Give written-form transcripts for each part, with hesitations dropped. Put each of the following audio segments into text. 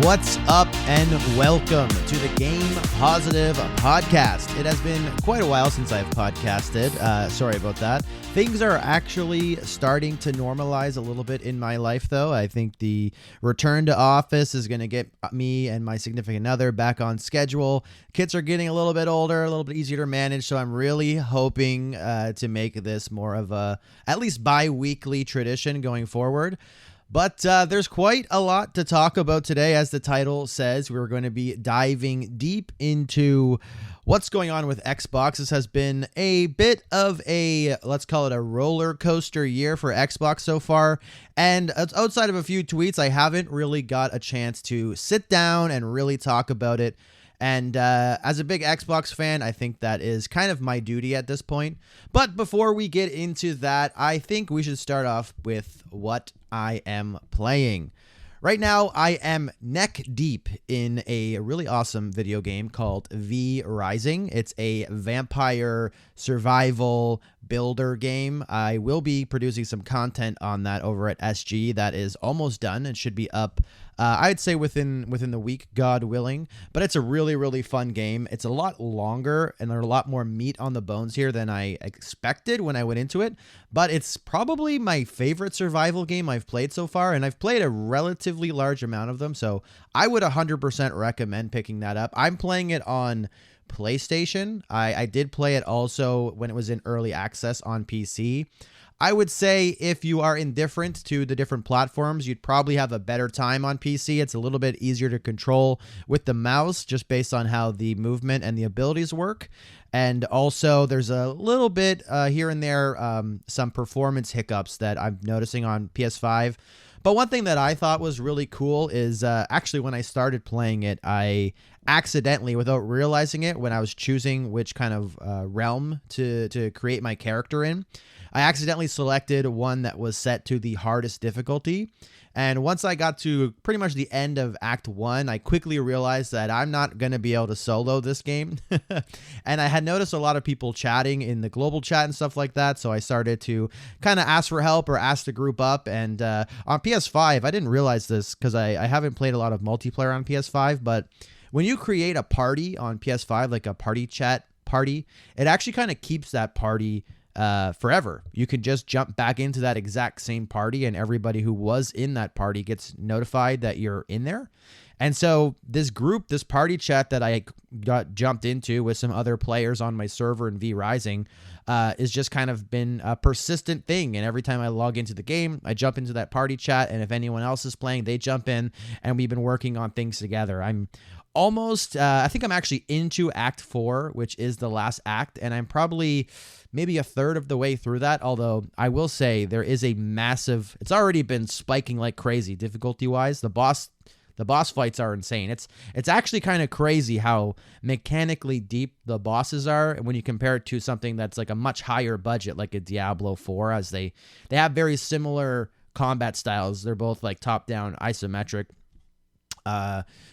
What's up and welcome to the Game Positive Podcast. It has been quite a while since I've podcasted. Sorry about that. Things are actually starting to normalize a little bit in my life, though. I think the return to office is going to get me and my significant other back on schedule. Kids are getting a little bit older, a little bit easier to manage, so I'm really hoping to make this more of a at least bi-weekly tradition going forward. But there's quite a lot to talk about today. As the title says, we're going to be diving deep into what's going on with Xbox. This has been a bit of a, let's call it a roller coaster year for Xbox so far. And outside of a few tweets, I haven't really got a chance to sit down and really talk about it. And as a big Xbox fan, I think that is kind of my duty at this point. But before we get into that, I think we should start off with what I am playing. Right now, I am neck deep in a really awesome video game called V Rising. It's a vampire survival builder game. I will be producing some content on that over at SG. That is almost done and should be up, I'd say within the week, God willing. But it's a really, really fun game. It's a lot longer and there's a lot more meat on the bones here than I expected when I went into it. But it's probably my favorite survival game I've played so far, and I've played a relatively large amount of them. So I would 100% recommend picking that up. I'm playing it on PlayStation. I did play it also when it was in early access on PC. I would say if you are indifferent to the different platforms, you'd probably have a better time on PC. It's a little bit easier to control with the mouse just based on how the movement and the abilities work. And also there's a little bit here and there, some performance hiccups that I'm noticing on PS5. But one thing that I thought was really cool is actually when I started playing it, I accidentally, without realizing it, when I was choosing which kind of realm to create my character in, I accidentally selected one that was set to the hardest difficulty. And once I got to pretty much the end of Act 1, I quickly realized that I'm not going to be able to solo this game. And I had noticed a lot of people chatting in the global chat and stuff like that, so I started to kind of ask for help or ask to group up. And on PS5, I didn't realize this because I haven't played a lot of multiplayer on PS5, but when you create a party on PS5, like a party chat party, it actually kind of keeps that party forever. You can just jump back into that exact same party and everybody who was in that party gets notified that you're in there. And so this group, this party chat that I got jumped into with some other players on my server in V Rising is just kind of been a persistent thing. And every time I log into the game, I jump into that party chat. And if anyone else is playing, they jump in and we've been working on things together. I'm almost, I think I'm actually into Act 4, which is the last act. And I'm probably maybe a third of the way through that. Although I will say there is a massive, it's already been spiking like crazy difficulty wise. The boss fights are insane. It's actually kind of crazy how mechanically deep the bosses are when you compare it to something that's like a much higher budget, like a Diablo 4, as they have very similar combat styles. They're both like top-down isometric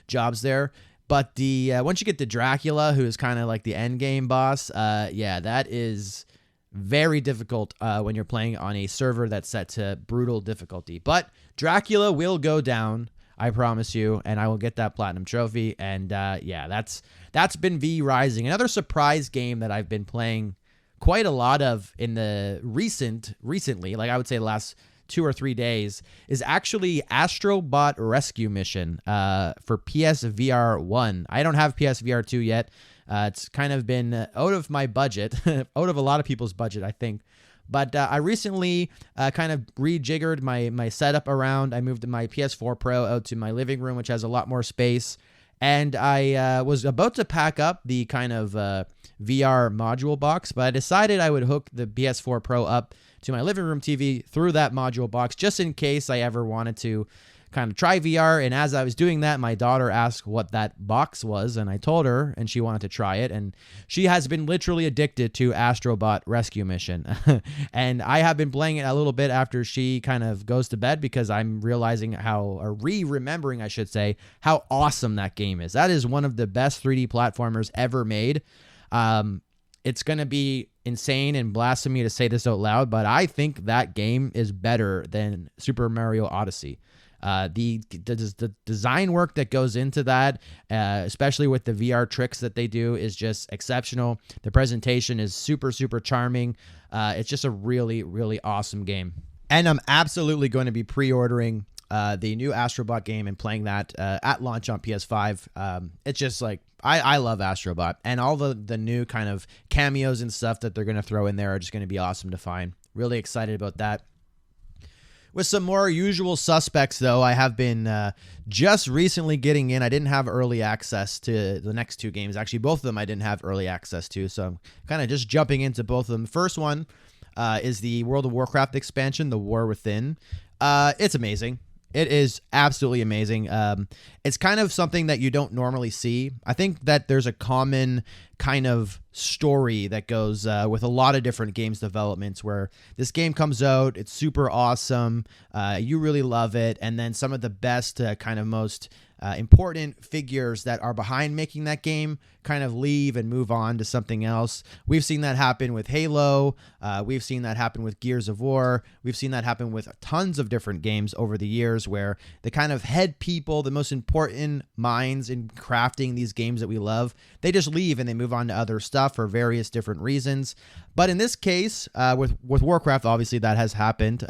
jobs there. But the once you get to Dracula, who is kind of like the end game boss, that is very difficult when you're playing on a server that's set to brutal difficulty. But Dracula will go down, I promise you, and I will get that platinum trophy. And that's been V Rising. Another surprise game that I've been playing quite a lot of in the recently, like I would say the last 2 or 3 days, is actually Astrobot Rescue Mission for PSVR 1. I don't have PSVR 2 yet. It's kind of been out of my budget, out of a lot of people's budget, I think. But I recently kind of rejiggered my setup around. I moved my PS4 Pro out to my living room, which has a lot more space. And I was about to pack up the kind of VR module box, but I decided I would hook the PS4 Pro up to my living room TV through that module box, just in case I ever wanted to kind of try VR. And as I was doing that, my daughter asked what that box was, and I told her, and she wanted to try it. And she has been literally addicted to Astrobot Rescue Mission. And I have been playing it a little bit after she kind of goes to bed, because I'm realizing remembering, I should say, how awesome that game is. That is one of the best 3D platformers ever made. It's going to be insane and blasphemy to say this out loud, but I think that game is better than Super Mario Odyssey. The design work that goes into that, especially with the VR tricks that they do, is just exceptional. The presentation is super, super charming. It's just a really, really awesome game. And I'm absolutely going to be pre-ordering the new Astrobot game and playing that at launch on PS5. It's just like, I love Astrobot, and all the new kind of cameos and stuff that they're going to throw in there are just going to be awesome to find. Really excited about that. With some more usual suspects, though, I have been just recently getting in. I didn't have early access to the next two games. Actually, both of them I didn't have early access to, so I'm kind of just jumping into both of them. First one is the World of Warcraft expansion, The War Within. It's amazing. It is absolutely amazing. It's kind of something that you don't normally see. I think that there's a common kind of story that goes with a lot of different games developments where this game comes out, it's super awesome, you really love it, and then some of the best kind of most important figures that are behind making that game kind of leave and move on to something else. We've seen that happen with Halo. We've seen that happen with Gears of War. We've seen that happen with tons of different games over the years where the kind of head people, the most important minds in crafting these games that we love, they just leave and they move on to other stuff for various different reasons. But in this case, with Warcraft, obviously that has happened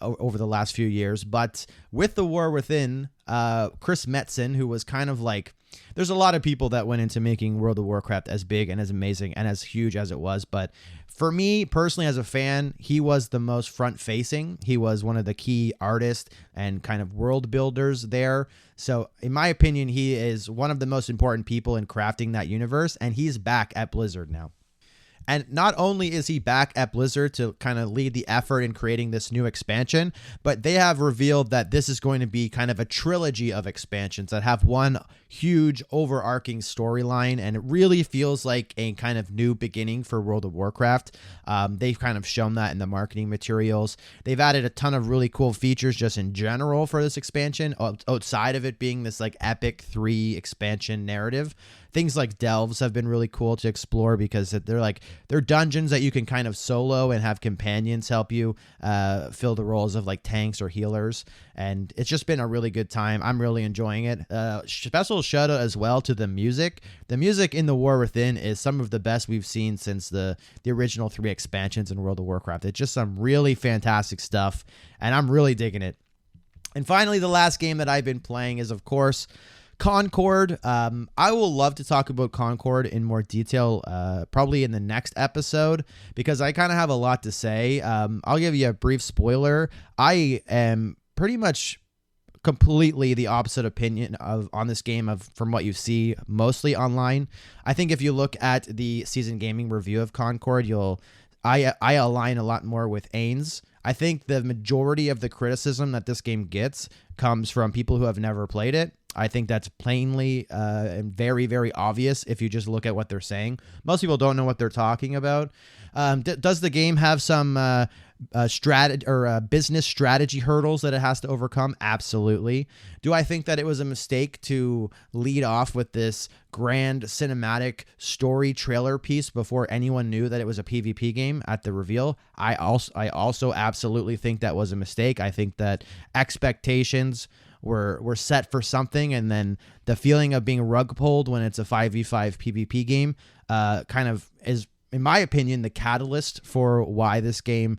over the last few years. But with The War Within, Chris Metzen, who was kind of like, there's a lot of people that went into making World of Warcraft as big and as amazing and as huge as it was. But for me personally, as a fan, he was the most front facing. He was one of the key artists and kind of world builders there. So in my opinion, he is one of the most important people in crafting that universe. And he's back at Blizzard now. And not only is he back at Blizzard to kind of lead the effort in creating this new expansion, but they have revealed that this is going to be kind of a trilogy of expansions that have one huge overarching storyline, and it really feels like a kind of new beginning for World of Warcraft. They've kind of shown that in the marketing materials. They've added a ton of really cool features just in general for this expansion, outside of it being this like epic 3 expansion narrative. Things like delves have been really cool to explore because they're dungeons that you can kind of solo and have companions help you fill the roles of like tanks or healers. And it's just been a really good time. I'm really enjoying it. Special shout out as well to the music. The music in The War Within is some of the best we've seen since the original 3 expansions in World of Warcraft. It's just some really fantastic stuff, and I'm really digging it. And finally, the last game that I've been playing is, of course, Concord. I will love to talk about Concord in more detail, probably in the next episode, because I kind of have a lot to say. I'll give you a brief spoiler. I am pretty much completely the opposite opinion on this game from what you see mostly online. I think if you look at the season gaming review of Concord, I align a lot more with Ains. I think the majority of the criticism that this game gets comes from people who have never played it. I think that's plainly and very, very obvious if you just look at what they're saying. Most people don't know what they're talking about. Does the game have some business strategy hurdles that it has to overcome? Absolutely. Do I think that it was a mistake to lead off with this grand cinematic story trailer piece before anyone knew that it was a PvP game at the reveal? I also absolutely think that was a mistake. I think that expectations were set for something, and then the feeling of being rug pulled when it's a 5v5 PvP game kind of is, in my opinion, the catalyst for why this game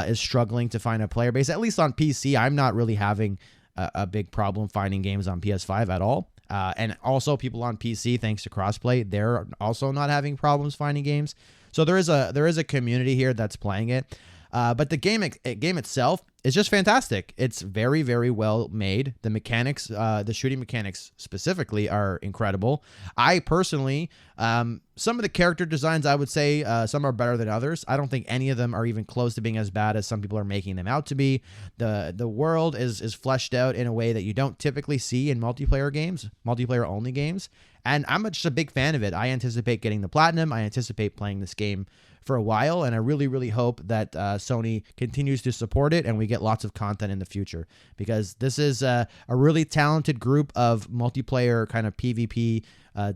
is struggling to find a player base. At least on PC, I'm not really having a big problem finding games on PS5 at all. And also people on PC, thanks to crossplay, they're also not having problems finding games. So there is a community here that's playing it. But the game itself is just fantastic. It's very, very well made. The mechanics, the shooting mechanics specifically, are incredible. I personally, some of the character designs, I would say some are better than others. I don't think any of them are even close to being as bad as some people are making them out to be. The world is fleshed out in a way that you don't typically see in multiplayer only games. And I'm just a big fan of it. I anticipate getting the platinum. I anticipate playing this game for a while, and I really, really hope that Sony continues to support it and we get lots of content in the future, because this is a really talented group of multiplayer kind of PvP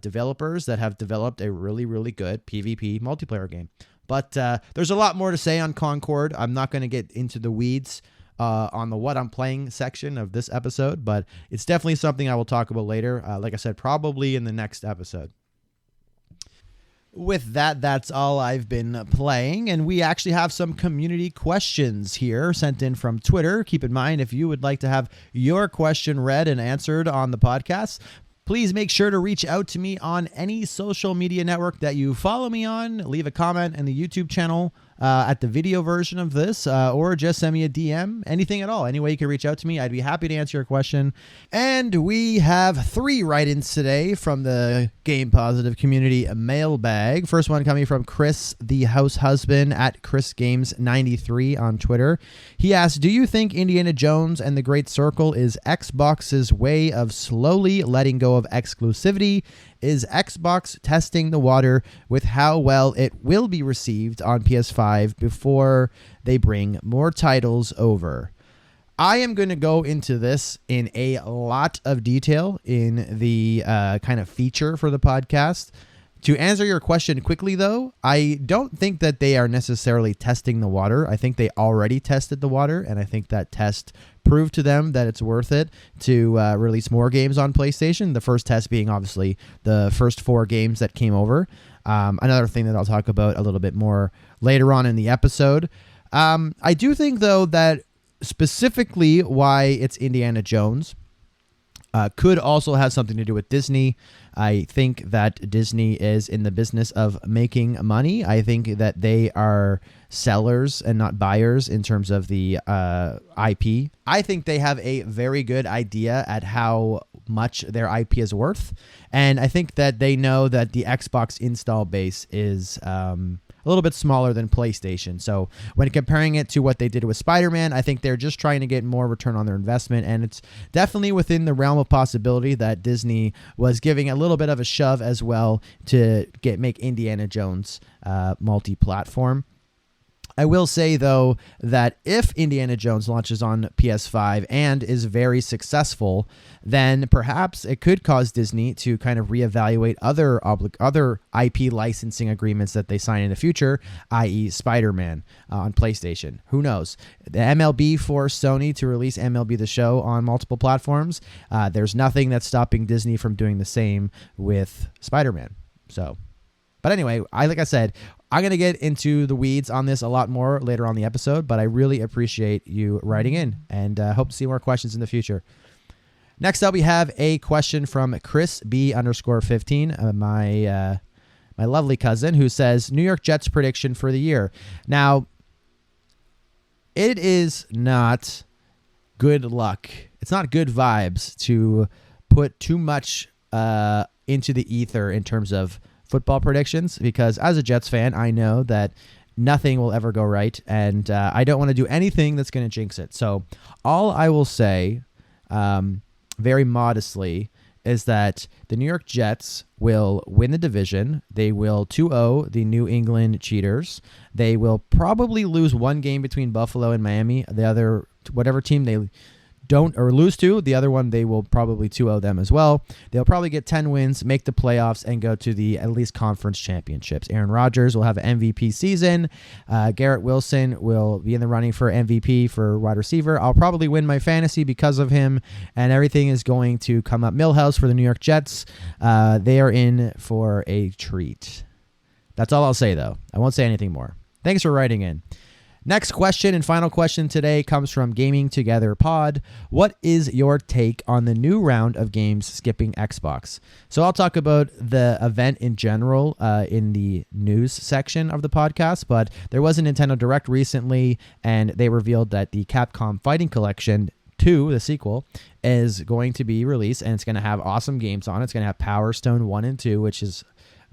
developers that have developed a really, really good PvP multiplayer game. But there's a lot more to say on Concord. I'm not going to get into the weeds on the what I'm playing section of this episode, but it's definitely something I will talk about later. Like I said, probably in the next episode. With that, that's all I've been playing, and we actually have some community questions here sent in from Twitter. Keep in mind, if you would like to have your question read and answered on the podcast, please make sure to reach out to me on any social media network that you follow me on. Leave a comment in the YouTube channel at the video version of this, or just send me a DM, anything at all. Any way you can reach out to me, I'd be happy to answer your question. And we have 3 write-ins today from the Game Positive community mailbag. First one coming from Chris, the house husband, at ChrisGames93 on Twitter. He asked, do you think Indiana Jones and the Great Circle is Xbox's way of slowly letting go of exclusivity? Is Xbox testing the water with how well it will be received on PS5 before they bring more titles over? I am going to go into this in a lot of detail in the kind of feature for the podcast. To answer your question quickly, though, I don't think that they are necessarily testing the water. I think they already tested the water, and I think that test proved to them that it's worth it to release more games on PlayStation. The first test being obviously the first 4 games that came over. Another thing that I'll talk about a little bit more later on in the episode. I do think, though, that specifically why it's Indiana Jones could also have something to do with Disney. I think that Disney is in the business of making money. I think that they are sellers and not buyers in terms of the IP. I think they have a very good idea at how much their IP is worth. And I think that they know that the Xbox install base is a little bit smaller than PlayStation. So when comparing it to what they did with Spider-Man, I think they're just trying to get more return on their investment. And it's definitely within the realm of possibility that Disney was giving a little bit of a shove as well to make Indiana Jones multi-platform. I will say, though, that if Indiana Jones launches on PS5 and is very successful, then perhaps it could cause Disney to kind of reevaluate other IP licensing agreements that they sign in the future, i.e. Spider-Man on PlayStation. Who knows? The MLB forced Sony to release MLB The Show on multiple platforms. There's nothing that's stopping Disney from doing the same with Spider-Man. But anyway, like I said, I'm going to get into the weeds on this a lot more later on the episode, but I really appreciate you writing in and hope to see more questions in the future. Next up, we have a question from Chris B_15, my lovely cousin, who says, New York Jets prediction for the year. Now, it is not good luck. It's not good vibes to put too much into the ether in terms of football predictions, because as a Jets fan, I know that nothing will ever go right, and I don't want to do anything that's going to jinx it. So all I will say, very modestly, is that the New York Jets will win the division. They will 2-0 the New England Cheaters. They will probably lose one game between Buffalo and Miami. The other, whatever team they don't or lose to, the other one, they will probably 2-0 them as well. They'll probably get 10 wins, make the playoffs, and go to the at least conference championships. Aaron Rodgers will have an MVP season. Garrett Wilson will be in the running for MVP for wide receiver. I'll probably win my fantasy because of him, and everything is going to come up Millhouse for the New York Jets. They are in for a treat. That's all I'll say, though. I won't say anything more. Thanks for writing in. Next question and final question today comes from Gaming Together Pod. What is your take on the new round of games skipping Xbox? So I'll talk about the event in general in the news section of the podcast, but there was a Nintendo Direct recently, and they revealed that the Capcom Fighting Collection 2, the sequel, is going to be released, and it's going to have awesome games on it. It's going to have Power Stone 1 and 2, which is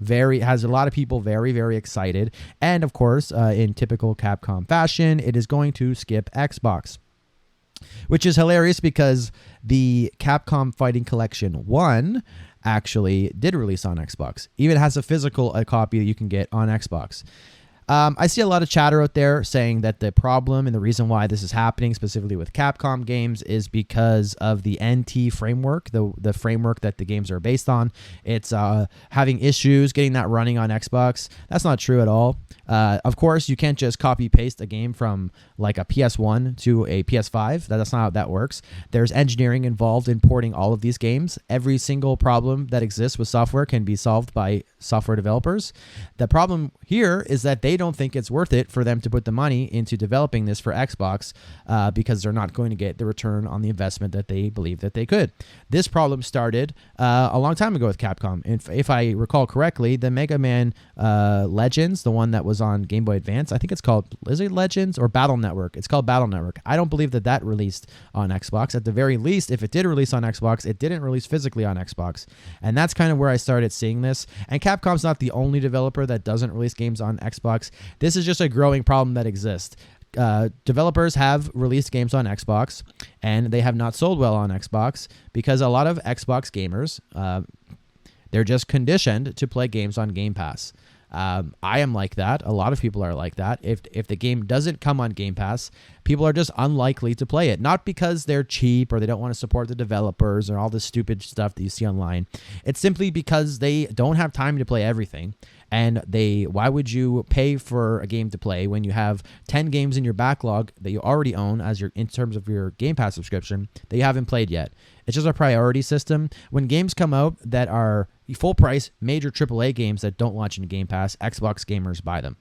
has a lot of people very, very excited. And of course, in typical Capcom fashion, it is going to skip Xbox, which is hilarious because the Capcom Fighting Collection 1 actually did release on Xbox. Even has a physical copy that you can get on Xbox. I see a lot of chatter out there saying that the problem and the reason why this is happening specifically with Capcom games is because of the NT framework, the framework that the games are based on. It's having issues getting that running on Xbox. That's not true at all. Of course, you can't just copy paste a game from like a PS1 to a PS5. That's not how that works. There's engineering involved in porting all of these games. Every single problem that exists with software can be solved by software developers. The problem here is that they don't think it's worth it for them to put the money into developing this for Xbox because they're not going to get the return on the investment that they believe that they could. This problem started a long time ago with Capcom. If I recall correctly, the Mega Man Legends, the one that was on Game Boy Advance, I think it's called, is it Legends or Battle Network? It's called Battle Network. I don't believe that released on Xbox. At the very least, if it did release on Xbox, it didn't release physically on Xbox. And that's kind of where I started seeing this. And Capcom's not the only developer that doesn't release games on Xbox. This is just a growing problem that exists. Developers have released games on Xbox, and they have not sold well on Xbox because a lot of Xbox gamers, they're just conditioned to play games on Game Pass. I am like that. A lot of people are like that. If the game doesn't come on Game Pass, people are just unlikely to play it. Not because they're cheap or they don't want to support the developers or all this stupid stuff that you see online. It's simply because they don't have time to play everything. And why would you pay for a game to play when you have 10 games in your backlog that you already own in terms of your Game Pass subscription that you haven't played yet? It's just a priority system. When games come out that are full price, major AAA games that don't launch into Game Pass, Xbox gamers buy them.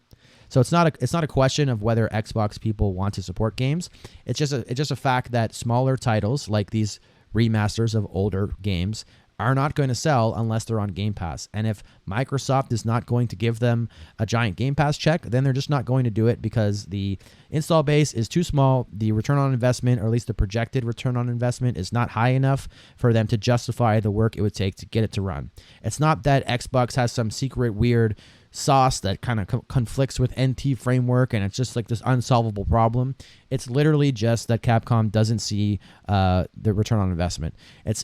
So it's not a question of whether Xbox people want to support games. It's just a fact that smaller titles like these remasters of older games are not going to sell unless they're on Game Pass. And if Microsoft is not going to give them a giant Game Pass check, then they're just not going to do it because the install base is too small. The return on investment, or at least the projected return on investment, is not high enough for them to justify the work it would take to get it to run. It's not that Xbox has some secret weird sauce that kind of conflicts with NT framework and it's just like this unsolvable problem. It's literally just that Capcom doesn't see the return on investment.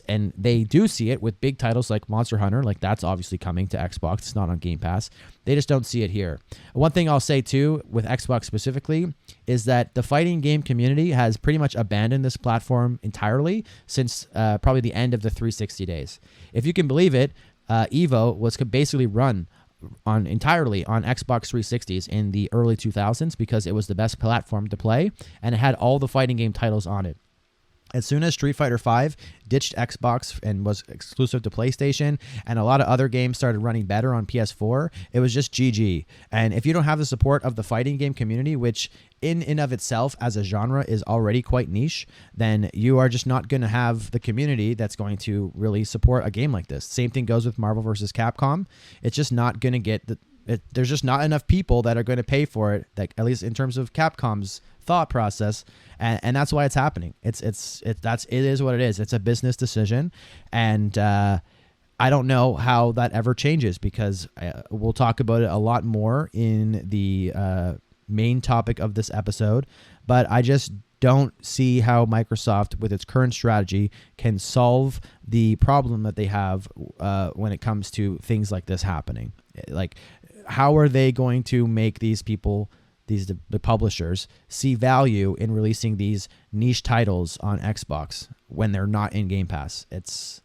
And they do see it with big titles like Monster Hunter, like that's obviously coming to Xbox. It's not on Game Pass. They just don't see it here. One thing I'll say too with Xbox specifically is that the fighting game community has pretty much abandoned this platform entirely since probably the end of the 360 days. If you can believe it, Evo was basically run entirely on Xbox 360s in the early 2000s because it was the best platform to play and it had all the fighting game titles on it. As soon as Street Fighter V ditched Xbox and was exclusive to PlayStation and a lot of other games started running better on PS4, it was just GG. And if you don't have the support of the fighting game community, which in and of itself as a genre is already quite niche, then you are just not going to have the community that's going to really support a game like this. Same thing goes with Marvel vs. Capcom. It's just not going to get there's just not enough people that are going to pay for it, that at least in terms of Capcom's thought process, and that's why it's happening. It is what it is. It's a business decision, and I don't know how that ever changes because we'll talk about it a lot more in the main topic of this episode, but I just don't see how Microsoft, with its current strategy, can solve the problem that they have when it comes to things like this happening. Like, how are they going to make these people, the publishers, see value in releasing these niche titles on Xbox when they're not in Game Pass? It's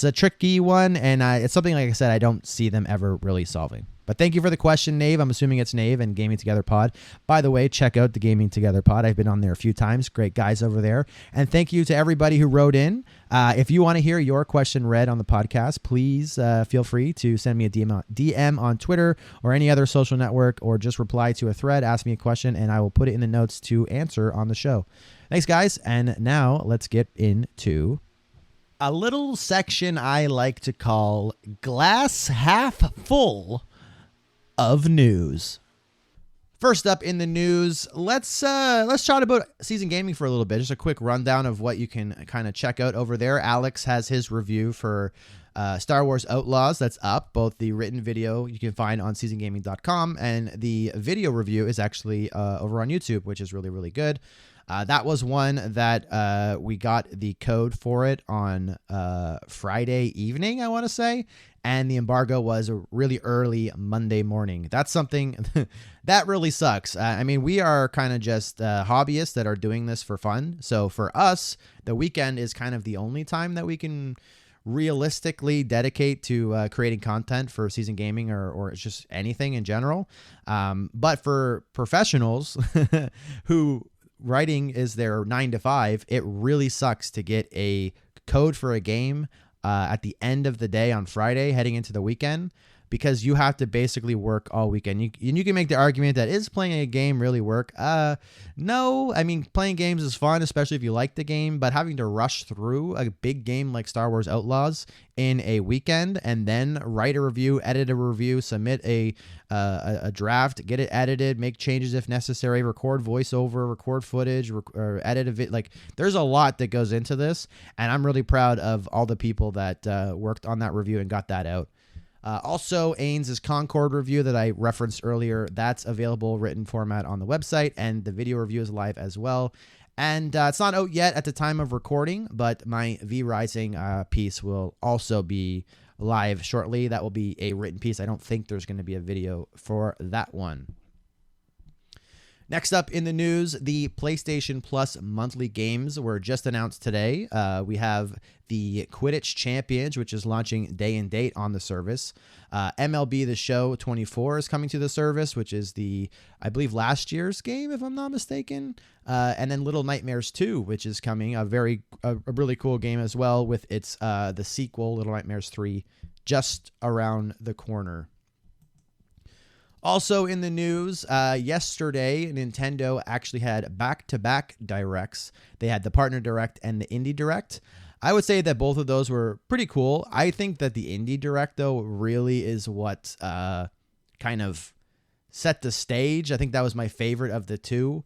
a tricky one, and it's something, like I said, I don't see them ever really solving. But thank you for the question, Nave. I'm assuming it's Nave and Gaming Together Pod. By the way, check out the Gaming Together Pod. I've been on there a few times. Great guys over there. And thank you to everybody who wrote in. If you want to hear your question read on the podcast, please feel free to send me a DM on Twitter or any other social network, or just reply to a thread, ask me a question, and I will put it in the notes to answer on the show. Thanks, guys. And now let's get into a little section I like to call Glass Half Full of News. First up in the news, let's chat about Season Gaming for a little bit. Just a quick rundown of what you can kind of check out over there. Alex has his review for Star Wars Outlaws that's up. Both the written video you can find on seasongaming.com and the video review is actually over on YouTube, which is really, really good. That was one that we got the code for it on Friday evening, I want to say, and the embargo was a really early Monday morning. That's something that really sucks. I mean, we are kind of just hobbyists that are doing this for fun. So for us, the weekend is kind of the only time that we can realistically dedicate to creating content for season gaming or just anything in general. But for professionals who writing is their 9 to 5, it really sucks to get a code for a game at the end of the day on Friday heading into the weekend, because you have to basically work all weekend. You can make the argument that, is playing a game really work? No. I mean, playing games is fun, especially if you like the game, but having to rush through a big game like Star Wars Outlaws in a weekend and then write a review, edit a review, submit a draft, get it edited, make changes if necessary, record voiceover, record footage, or edit a like, there's a lot that goes into this, and I'm really proud of all the people that worked on that review and got that out. Also, Ains' Concord review that I referenced earlier, that's available written format on the website, and the video review is live as well. And it's not out yet at the time of recording, but my V Rising piece will also be live shortly. That will be a written piece. I don't think there's going to be a video for that one. Next up in the news, the PlayStation Plus monthly games were just announced today. We have the Quidditch Champions, which is launching day and date on the service. MLB The Show 24 is coming to the service, which is I believe, last year's game, if I'm not mistaken. And then Little Nightmares 2, which is coming, a really cool game as well, with its the sequel, Little Nightmares 3, just around the corner. Also in the news, yesterday, Nintendo actually had back-to-back directs. They had the Partner Direct and the Indie Direct. I would say that both of those were pretty cool. I think that the Indie Direct, though, really is what kind of set the stage. I think that was my favorite of the two.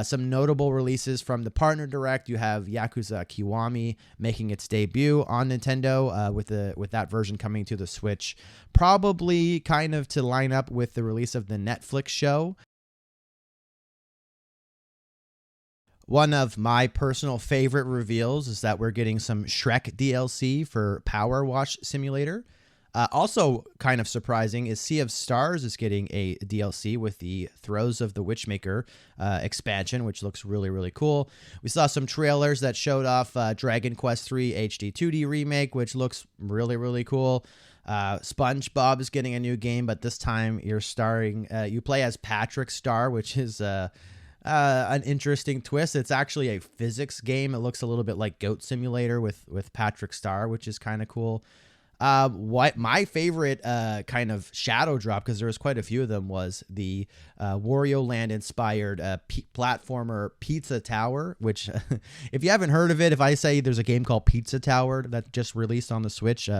Some notable releases from the Partner Direct. You have Yakuza Kiwami making its debut on Nintendo with that version coming to the Switch. Probably kind of to line up with the release of the Netflix show. One of my personal favorite reveals is that we're getting some Shrek DLC for Power Wash Simulator. Also kind of surprising is Sea of Stars is getting a DLC with the Throes of the Witchmaker expansion, which looks really, really cool. We saw some trailers that showed off Dragon Quest III HD 2D remake, which looks really, really cool. SpongeBob is getting a new game, but this time you play as Patrick Star, which is an interesting twist. It's actually a physics game. It looks a little bit like Goat Simulator with Patrick Star, which is kind of cool. What my favorite kind of shadow drop, because there was quite a few of them, was the Wario Land inspired platformer Pizza Tower, which if you haven't heard of it, if I say there's a game called Pizza Tower that just released on the Switch,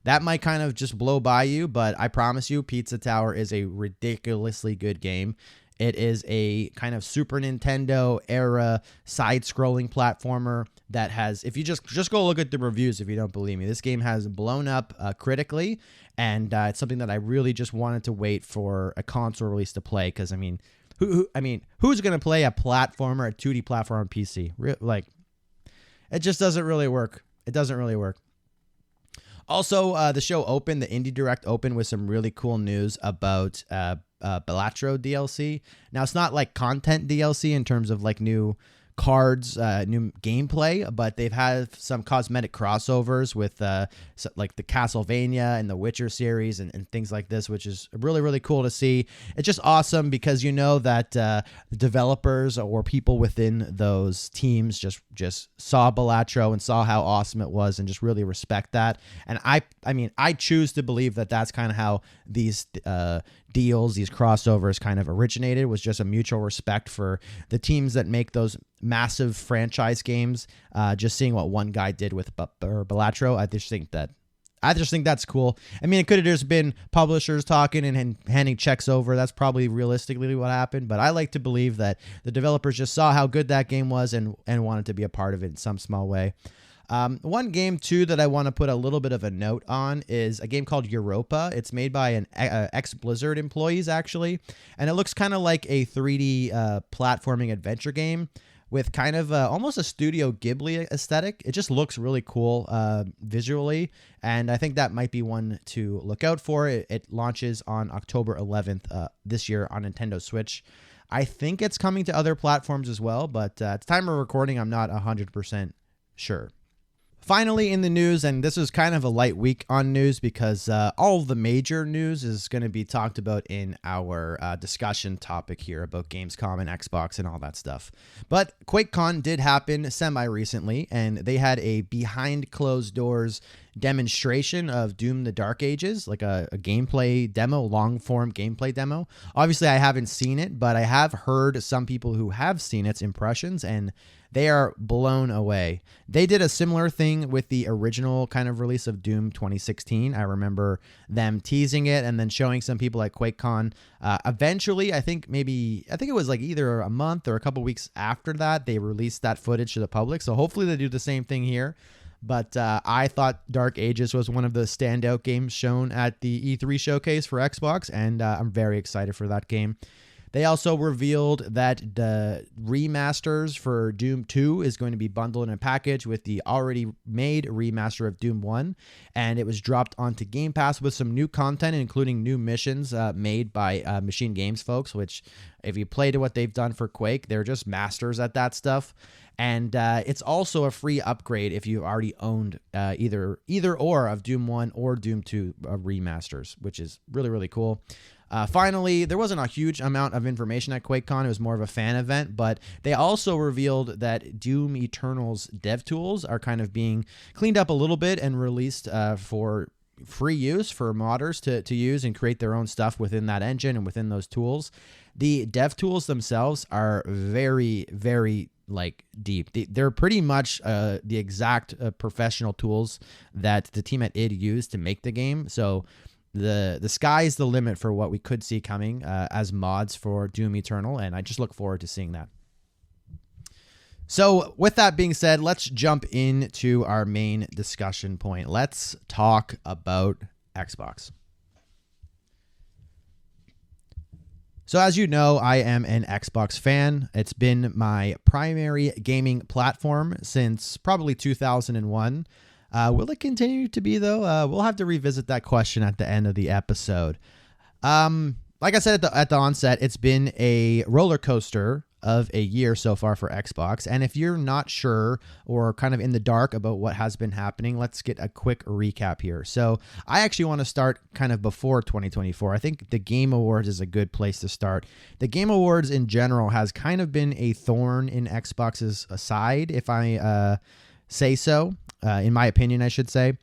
that might kind of just blow by you, but I promise you Pizza Tower is a ridiculously good game. It is a kind of Super Nintendo era side-scrolling platformer that has, if you just go look at the reviews if you don't believe me, this game has blown up critically, and it's something that I really just wanted to wait for a console release to play, because, I mean, who's going to play a 2D platform on PC? Like, it just doesn't really work. It doesn't really work. Also, the show opened, the Indie Direct opened with some really cool news about Balatro DLC. Now, it's not like content DLC in terms of like new cards, new gameplay, but they've had some cosmetic crossovers with like the Castlevania and the Witcher series and things like this, which is really, really cool to see. It's just awesome because you know that the developers or people within those teams just saw Balatro and saw how awesome it was and just really respect that. And I mean, I choose to believe that that's kind of how these deals, these crossovers kind of originated, was just a mutual respect for the teams that make those massive franchise games. Just seeing what one guy did with Balatro, I just think that's cool. I mean, it could have just been publishers talking and handing checks over. That's probably realistically what happened. But I like to believe that the developers just saw how good that game was and wanted to be a part of it in some small way. One game, too, that I want to put a little bit of a note on is a game called Europa. It's made by an ex-Blizzard employees, actually, and it looks kind of like a 3D platforming adventure game. with kind of almost a Studio Ghibli aesthetic. It just looks really cool visually, and I think that might be one to look out for. It launches on October 11th this year on Nintendo Switch. I think it's coming to other platforms as well, but at the time of recording, I'm not 100% sure. Finally, in the news, and this is kind of a light week on news because all of the major news is going to be talked about in our discussion topic here about Gamescom and Xbox and all that stuff. But QuakeCon did happen semi-recently, and they had a behind closed doors demonstration of Doom the Dark Ages, like a gameplay demo, long form gameplay demo. Obviously, I haven't seen it, but I have heard some people who have seen its impressions, and they are blown away. They did a similar thing with the original kind of release of Doom 2016. I remember them teasing it and then showing some people at QuakeCon. Eventually, I think it was like either a month or a couple weeks after that, they released that footage to the public. So hopefully they do the same thing here. But I thought Dark Ages was one of the standout games shown at the E3 showcase for Xbox, and I'm very excited for that game. They also revealed that the remasters for Doom 2 is going to be bundled in a package with the already made remaster of Doom 1, and it was dropped onto Game Pass with some new content, including new missions made by Machine Games folks, which if you play to what they've done for Quake, they're just masters at that stuff. And it's also a free upgrade if you've already owned either or of Doom 1 or Doom 2 remasters, which is really, really cool. Finally, there wasn't a huge amount of information at QuakeCon. It was more of a fan event, but they also revealed that Doom Eternal's dev tools are kind of being cleaned up a little bit and released for free use for modders to use and create their own stuff within that engine and within those tools. The dev tools themselves are very, very deep. They're pretty much the exact professional tools that the team at id used to make the game. So the sky's the limit for what we could see coming as mods for Doom Eternal, and I just look forward to seeing that. So with that being said, let's jump into our main discussion point. Let's talk about Xbox. So as you know, I am an Xbox fan. It's been my primary gaming platform since probably 2001. Will it continue to be, though? We'll have to revisit that question at the end of the episode. Like I said at the onset, it's been a roller coaster of a year so far for Xbox. And if you're not sure or kind of in the dark about what has been happening, let's get a quick recap here. So I actually want to start kind of before 2024. I think the Game Awards is a good place to start. The Game Awards in general has kind of been a thorn in Xbox's side, if I say so, in my opinion, I should say.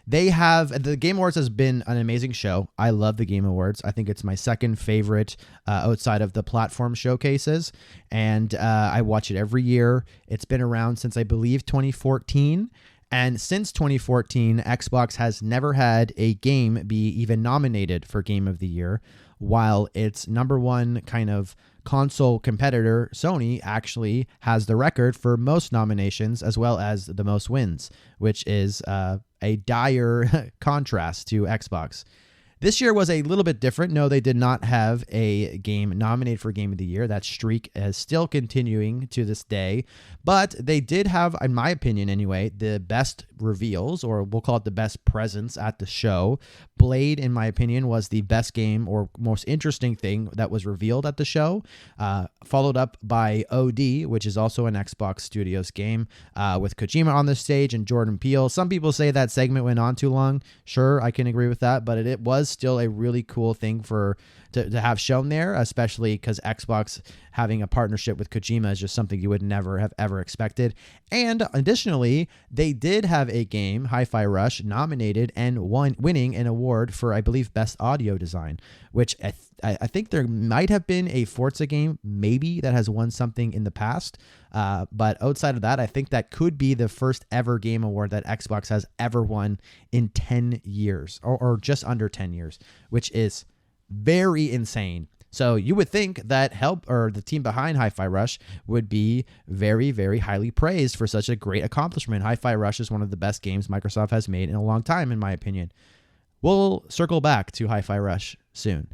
The Game Awards has been an amazing show. I love the Game Awards. I think it's my second favorite outside of the platform showcases, and I watch it every year. It's been around since, I believe, 2014, and since 2014, Xbox has never had a game be even nominated for Game of the Year, while its number one kind of console competitor, Sony, actually has the record for most nominations as well as the most wins, which is a dire contrast to Xbox. This year was a little bit different. No, they did not have a game nominated for Game of the Year. That streak is still continuing to this day. But they did have, in my opinion anyway, the best reveals, or we'll call it the best presence at the show. Blade, in my opinion, was the best game or most interesting thing that was revealed at the show. Followed up by OD, which is also an Xbox Studios game, with Kojima on the stage and Jordan Peele. Some people say that segment went on too long. Sure, I can agree with that, but it was still a really cool thing to have shown there, especially because Xbox having a partnership with Kojima is just something you would never have ever expected. And additionally, they did have a game, Hi-Fi Rush, nominated and winning an award for, I believe, Best Audio Design, which I think there might have been a Forza game, maybe, that has won something in the past. But outside of that, I think that could be the first ever game award that Xbox has ever won in 10 years, or just under 10 years, which is very insane. So you would think that the team behind Hi-Fi Rush would be very, very highly praised for such a great accomplishment. Hi-Fi Rush is one of the best games Microsoft has made in a long time, in my opinion. We'll circle back to Hi-Fi Rush soon.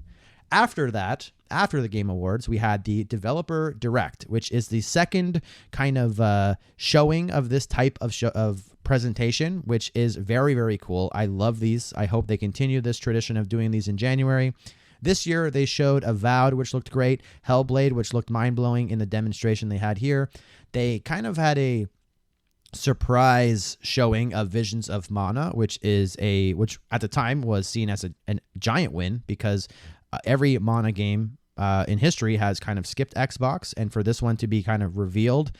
After that, after the Game Awards, we had the Developer Direct, which is the second kind of showing of this type of presentation, which is very, very cool. I love these. I hope they continue this tradition of doing these in January. This year, they showed Avowed, which looked great, Hellblade, which looked mind-blowing in the demonstration they had here. They kind of had a surprise showing of Visions of Mana, which at the time was seen as a giant win, because every Mana game in history has kind of skipped Xbox, and for this one to be kind of revealed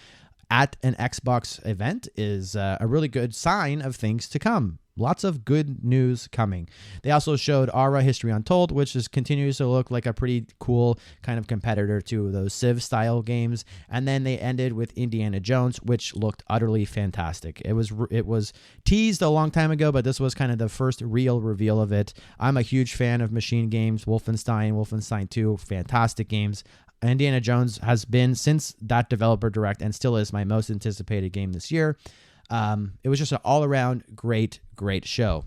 at an Xbox event is a really good sign of things to come. Lots of good news coming. They also showed Aura History Untold, which continues to look like a pretty cool kind of competitor to those Civ style games. And then they ended with Indiana Jones, which looked utterly fantastic. It was teased a long time ago, but this was kind of the first real reveal of it. I'm a huge fan of machine games. Wolfenstein 2, fantastic games. Indiana Jones has been, since that Developer Direct, and still is, my most anticipated game this year. It was just an all-around great show.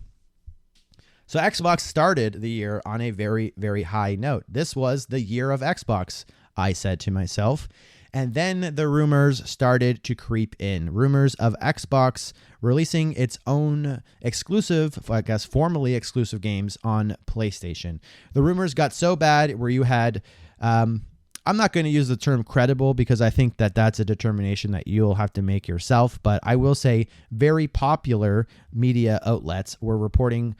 So Xbox started the year on a very, very high note. This was the year of Xbox, I said to myself. And then the rumors started to creep in. Rumors of Xbox releasing its own exclusive, I guess formally exclusive games on PlayStation. The rumors got so bad where you had... I'm not going to use the term credible, because I think that that's a determination that you'll have to make yourself. But I will say very popular media outlets were reporting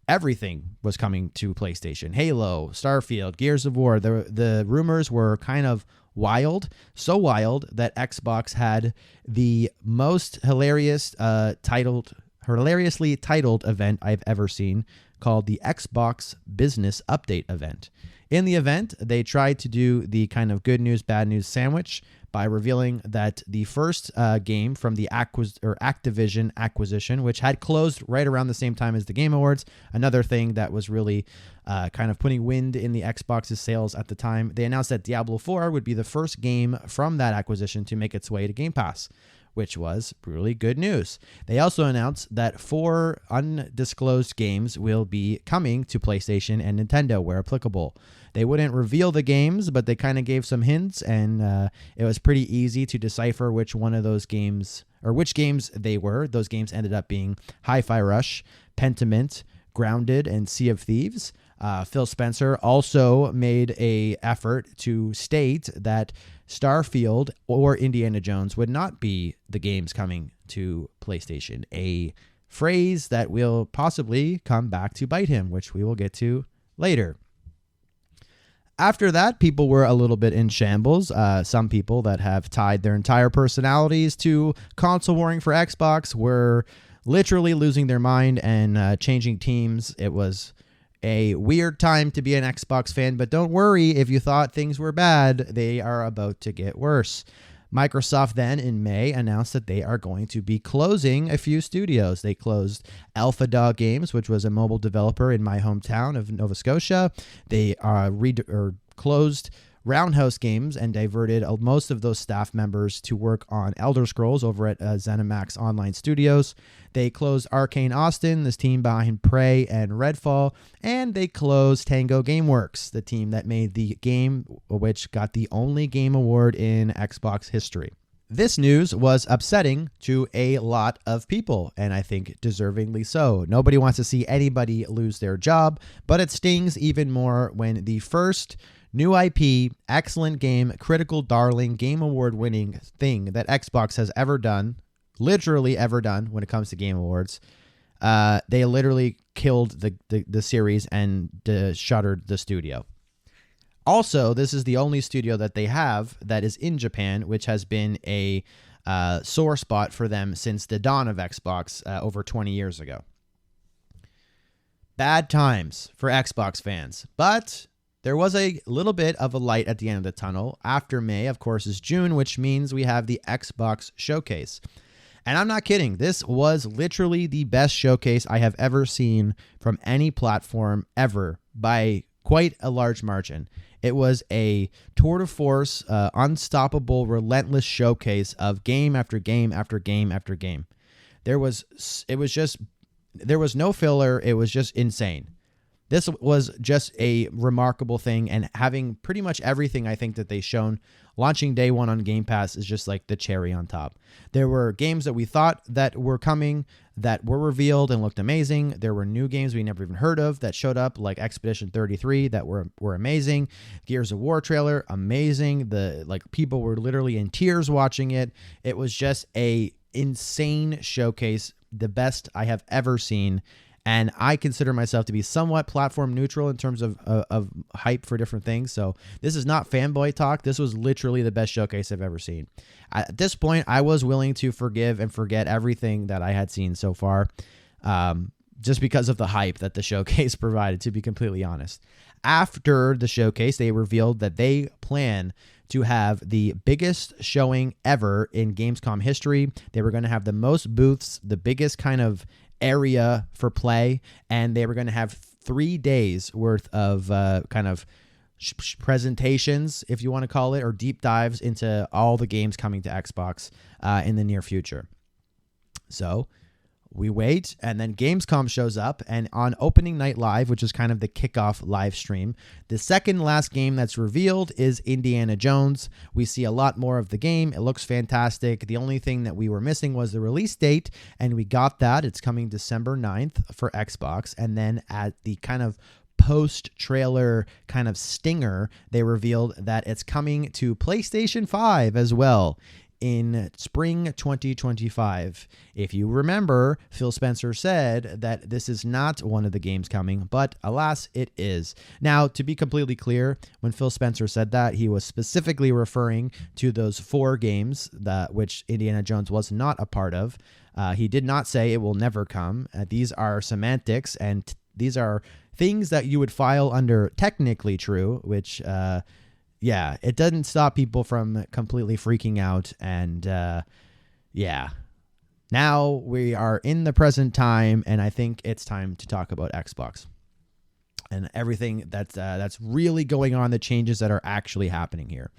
everything was coming to PlayStation. Halo, Starfield, Gears of War. The rumors were kind of wild, so wild that Xbox had the most hilariously titled event I've ever seen, called the Xbox Business Update event. In the event, they tried to do the kind of good news, bad news sandwich by revealing that the first game from the Activision acquisition, which had closed right around the same time as the Game Awards, another thing that was really kind of putting wind in the Xbox's sails at the time, they announced that Diablo 4 would be the first game from that acquisition to make its way to Game Pass, which was really good news. They also announced that 4 undisclosed games will be coming to PlayStation and Nintendo where applicable. They wouldn't reveal the games, but they kind of gave some hints, and it was pretty easy to decipher which one of those games, or which games they were. Those games ended up being Hi-Fi Rush, Pentiment, Grounded, and Sea of Thieves. Phil Spencer also made an effort to state that Starfield or Indiana Jones would not be the games coming to PlayStation, a phrase that will possibly come back to bite him, which we will get to later. After that, people were a little bit in shambles. Some people that have tied their entire personalities to console warring for Xbox were literally losing their mind and changing teams. It was a weird time to be an Xbox fan, but don't worry if you thought things were bad. They are about to get worse. Microsoft then in May announced that they are going to be closing a few studios. They closed Alpha Dog Games, which was a mobile developer in my hometown of Nova Scotia. They closed Roundhouse Games and diverted most of those staff members to work on Elder Scrolls over at ZeniMax Online Studios. They closed Arcane Austin, this team behind Prey and Redfall, and they closed Tango Gameworks, the team that made the game which got the only game award in Xbox history. This news was upsetting to a lot of people, and I think deservingly so. Nobody wants to see anybody lose their job, but it stings even more when the first new IP, excellent game, critical darling, game award winning thing that Xbox has ever done, literally ever done when it comes to game awards, they literally killed the series and shuttered the studio. Also, this is the only studio that they have that is in Japan, which has been a sore spot for them since the dawn of Xbox over 20 years ago. Bad times for Xbox fans, but there was a little bit of a light at the end of the tunnel. After May, of course, is June, which means we have the Xbox Showcase. And I'm not kidding. This was literally the best showcase I have ever seen from any platform ever by quite a large margin. It was a tour de force, unstoppable, relentless showcase of game after game after game after game. There was no filler. It was just insane. This was just a remarkable thing, and having pretty much everything I think that they've shown launching day one on Game Pass is just like the cherry on top. There were games that we thought that were coming that were revealed and looked amazing. There were new games we never even heard of that showed up, like Expedition 33, that were amazing. Gears of War trailer, amazing. People were literally in tears watching it. It was just a insane showcase, the best I have ever seen. And I consider myself to be somewhat platform neutral in terms of hype for different things. So this is not fanboy talk. This was literally the best showcase I've ever seen. At this point, I was willing to forgive and forget everything that I had seen so far, just because of the hype that the showcase provided, to be completely honest. After the showcase, they revealed that they plan to have the biggest showing ever in Gamescom history. They were going to have the most booths, the biggest kind of area for play, and they were going to have 3 days worth of presentations, if you want to call it, or deep dives into all the games coming to Xbox in the near future. So we wait, and then Gamescom shows up, and on opening night live, which is kind of the kickoff live stream, the second last game that's revealed is Indiana Jones. We see a lot more of the game. It looks fantastic. The only thing that we were missing was the release date, and we got that. It's coming December 9th for Xbox. And then at the kind of post-trailer kind of stinger, they revealed that it's coming to PlayStation 5 as well in spring 2025. If you remember, Phil Spencer said that this is not one of the games coming, but alas, it is. Now, to be completely clear, when Phil Spencer said that, he was specifically referring to those 4 games which Indiana Jones was not a part of. He did not say it will never come. These are semantics, and these are things that you would file under technically true, which yeah, it doesn't stop people from completely freaking out. And yeah, now we are in the present time, and I think it's time to talk about Xbox and everything that's really going on, the changes that are actually happening here.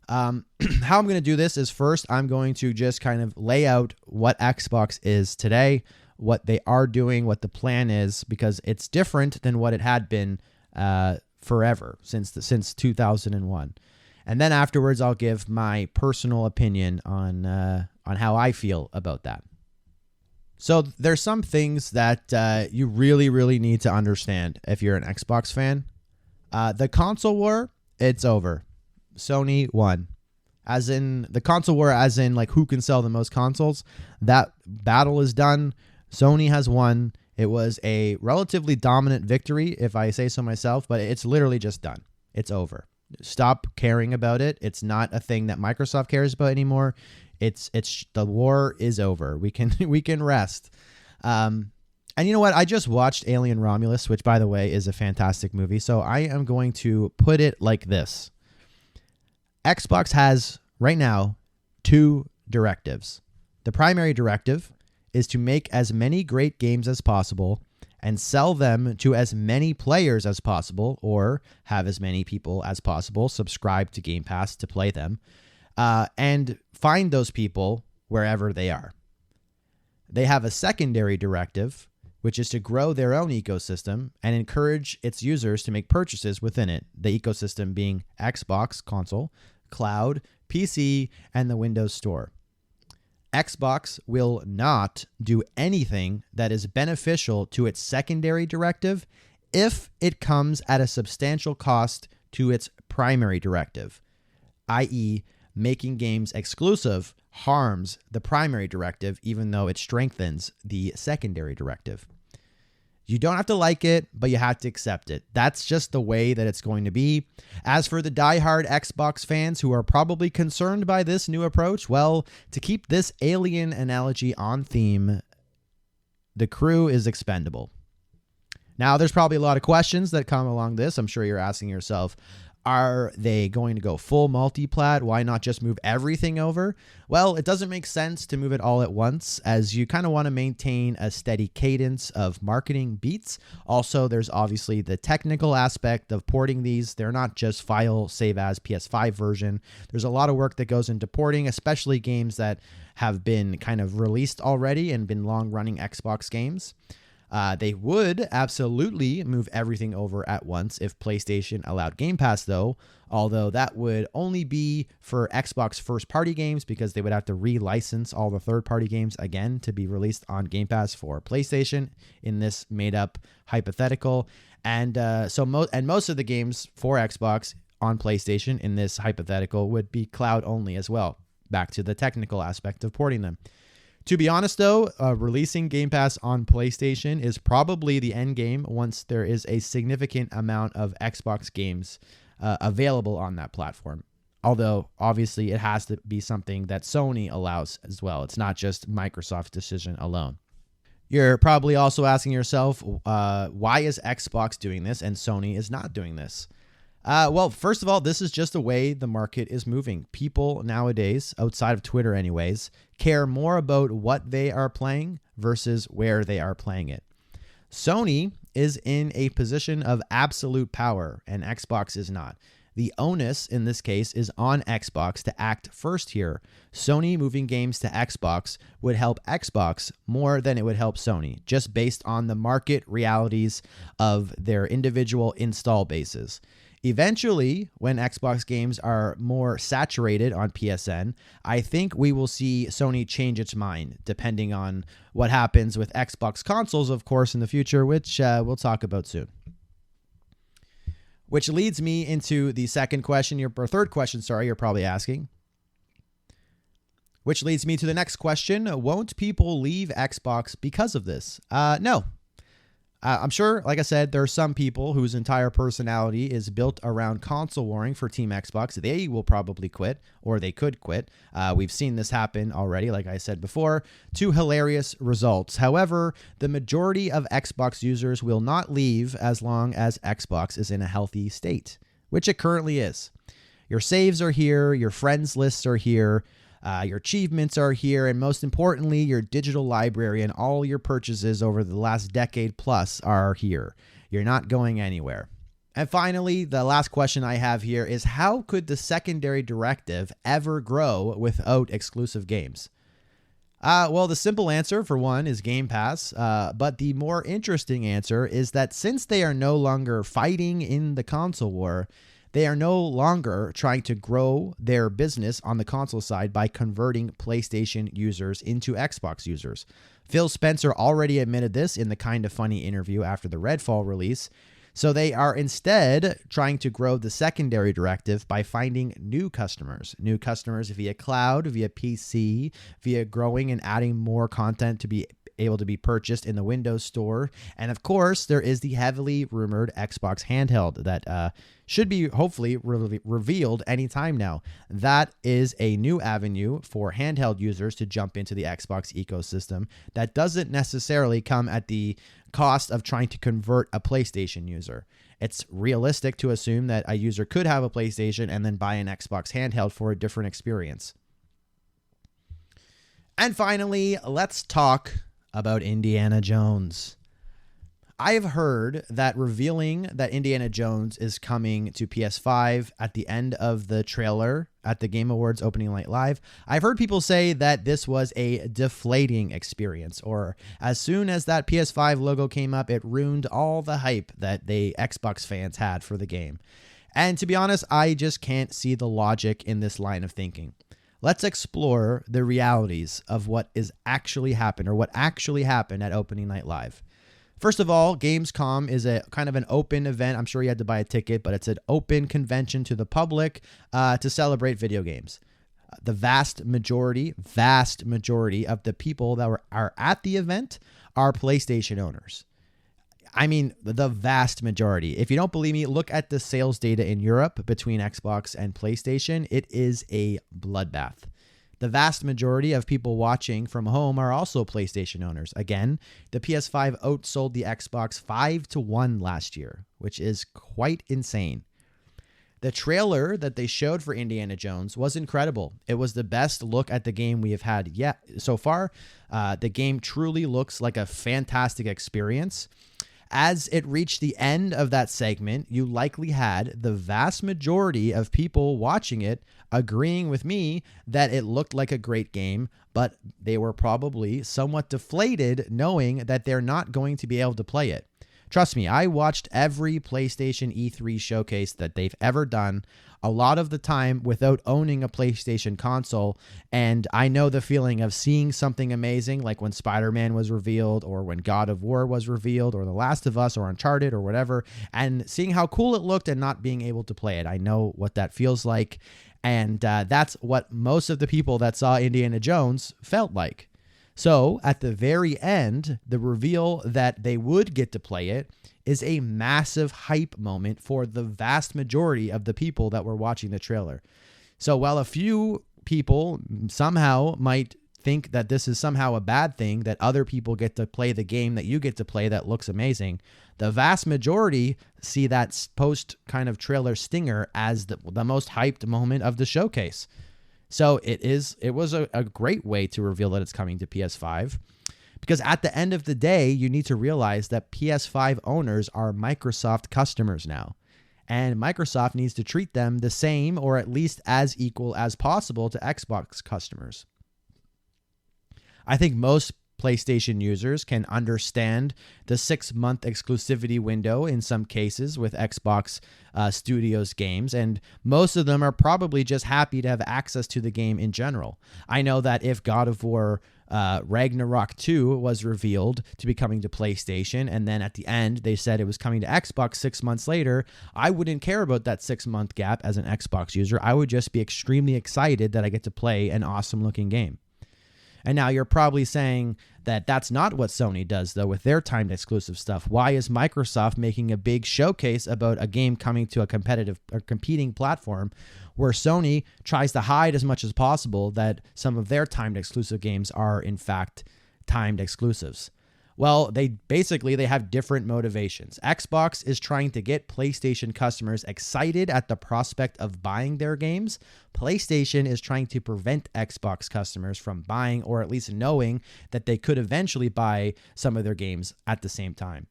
How I'm going to do this is, first, I'm going to just kind of lay out what Xbox is today, what they are doing, what the plan is, because it's different than what it had been forever, since 2001. And then afterwards, I'll give my personal opinion on how I feel about that. So there's some things that you really, really need to understand if you're an Xbox fan. The console war, it's over. Sony won. As in the console war, as in like who can sell the most consoles. That battle is done. Sony has won. It was a relatively dominant victory, if I say so myself, but it's literally just done. It's over. Stop caring about it. It's not a thing that Microsoft cares about anymore. It's the war is over. We can rest. And you know what? I just watched Alien Romulus, which, by the way, is a fantastic movie. So I am going to put it like this. Xbox has right now 2 directives. The primary directive is to make as many great games as possible and sell them to as many players as possible, or have as many people as possible subscribe to Game Pass to play them, and find those people wherever they are. They have a secondary directive, which is to grow their own ecosystem and encourage its users to make purchases within it, the ecosystem being Xbox console, cloud, PC, and the Windows Store. Xbox will not do anything that is beneficial to its secondary directive if it comes at a substantial cost to its primary directive, i.e., making games exclusive harms the primary directive even though it strengthens the secondary directive. You don't have to like it, but you have to accept it. That's just the way that it's going to be. As for the diehard Xbox fans who are probably concerned by this new approach, well, to keep this Alien analogy on theme, the crew is expendable. Now, there's probably a lot of questions that come along this. I'm sure you're asking yourself, are they going to go full multi-plat? Why not just move everything over? Well, it doesn't make sense to move it all at once, as you kind of want to maintain a steady cadence of marketing beats. Also, there's obviously the technical aspect of porting these. They're not just file save as PS5 version. There's a lot of work that goes into porting, especially games that have been kind of released already and been long-running Xbox games. They would absolutely move everything over at once if PlayStation allowed Game Pass, though, although that would only be for Xbox first-party games because they would have to relicense all the third-party games again to be released on Game Pass for PlayStation in this made-up hypothetical. And most of the games for Xbox on PlayStation in this hypothetical would be cloud-only as well. Back to the technical aspect of porting them. To be honest, though, releasing Game Pass on PlayStation is probably the end game once there is a significant amount of Xbox games available on that platform. Although, obviously, it has to be something that Sony allows as well. It's not just Microsoft's decision alone. You're probably also asking yourself, why is Xbox doing this and Sony is not doing this? Well, first of all, this is just the way the market is moving. People nowadays, outside of Twitter anyways, care more about what they are playing versus where they are playing it. Sony is in a position of absolute power, and Xbox is not. The onus in this case is on Xbox to act first here. Sony moving games to Xbox would help Xbox more than it would help Sony, just based on the market realities of their individual install bases. Eventually, when Xbox games are more saturated on PSN, I think we will see Sony change its mind, depending on what happens with Xbox consoles, of course, in the future, which we'll talk about soon. Which leads me into the third question, you're probably asking. Which leads me to the next question. Won't people leave Xbox because of this? No. I'm sure, like I said, there are some people whose entire personality is built around console warring for Team Xbox. They will probably quit, or they could quit. We've seen this happen already, like I said before, to hilarious results. However, the majority of Xbox users will not leave as long as Xbox is in a healthy state, which it currently is. Your saves are here, your friends lists are here, your achievements are here, and most importantly, your digital library and all your purchases over the last decade plus are here. You're not going anywhere. And finally, the last question I have here is, how could the secondary directive ever grow without exclusive games? Well, the simple answer, for one, is Game Pass. But the more interesting answer is that since they are no longer fighting in the console war, they are no longer trying to grow their business on the console side by converting PlayStation users into Xbox users. Phil Spencer already admitted this in the Kind of Funny interview after the Redfall release. So they are instead trying to grow the secondary directive by finding new customers via cloud, via PC, via growing and adding more content to be able to be purchased in the Windows Store. And of course, there is the heavily rumored Xbox handheld that should be hopefully revealed anytime now. That is a new avenue for handheld users to jump into the Xbox ecosystem that doesn't necessarily come at the cost of trying to convert a PlayStation user. It's realistic to assume that a user could have a PlayStation and then buy an Xbox handheld for a different experience. And finally, let's talk about Indiana Jones. I've heard that revealing that Indiana Jones is coming to PS5 at the end of the trailer at the Game Awards opening night live, I've heard people say that this was a deflating experience, or as soon as that PS5 logo came up, it ruined all the hype that the Xbox fans had for the game. And to be honest, I just can't see the logic in this line of thinking. Let's explore the realities of what is actually happened, or what actually happened at opening night live. First of all, Gamescom is a kind of an open event. I'm sure you had to buy a ticket, but it's an open convention to the public to celebrate video games. The vast majority of the people that are at the event are PlayStation owners. I mean, the vast majority. If you don't believe me, look at the sales data in Europe between Xbox and PlayStation. It is a bloodbath. The vast majority of people watching from home are also PlayStation owners. Again, the PS5 outsold the Xbox 5-1 last year, which is quite insane. The trailer that they showed for Indiana Jones was incredible. It was the best look at the game we have had yet so far. The game truly looks like a fantastic experience. As it reached the end of that segment, you likely had the vast majority of people watching it agreeing with me that it looked like a great game, but they were probably somewhat deflated knowing that they're not going to be able to play it. Trust me, I watched every PlayStation E3 showcase that they've ever done, a lot of the time without owning a PlayStation console, and I know the feeling of seeing something amazing, like when Spider-Man was revealed, or when God of War was revealed, or The Last of Us, or Uncharted, or whatever, and seeing how cool it looked and not being able to play it. I know what that feels like, and that's what most of the people that saw Indiana Jones felt like. So at the very end, the reveal that they would get to play it is a massive hype moment for the vast majority of the people that were watching the trailer. So while a few people somehow might think that this is somehow a bad thing, that other people get to play the game that you get to play that looks amazing, the vast majority see that post kind of trailer stinger as the most hyped moment of the showcase. So it was a great way to reveal that it's coming to PS5, because at the end of the day, you need to realize that PS5 owners are Microsoft customers now, and Microsoft needs to treat them the same or at least as equal as possible to Xbox customers. I think most PlayStation users can understand the 6-month exclusivity window in some cases with Xbox Studios games, and most of them are probably just happy to have access to the game in general. I know that if God of War Ragnarok 2 was revealed to be coming to PlayStation, and then at the end they said it was coming to Xbox 6 months later, I wouldn't care about that 6-month gap as an Xbox user. I would just be extremely excited that I get to play an awesome looking game. And now you're probably saying that that's not what Sony does, though, with their timed exclusive stuff. Why is Microsoft making a big showcase about a game coming to a competitive or competing platform where Sony tries to hide as much as possible that some of their timed exclusive games are, in fact, timed exclusives? Well, they have different motivations. Xbox is trying to get PlayStation customers excited at the prospect of buying their games. PlayStation is trying to prevent Xbox customers from buying, or at least knowing that they could eventually buy some of their games at the same time.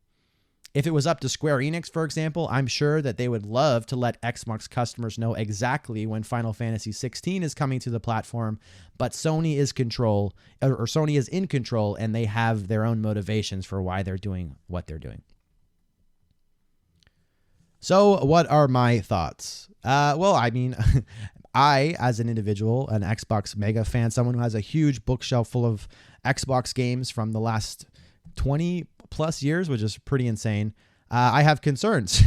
If it was up to Square Enix, for example, I'm sure that they would love to let Xbox customers know exactly when Final Fantasy 16 is coming to the platform, but Sony is in control, and they have their own motivations for why they're doing what they're doing. So what are my thoughts? Well, I mean, I, as an individual, an Xbox mega fan, someone who has a huge bookshelf full of Xbox games from the last 20 plus years, which is pretty insane, I have concerns.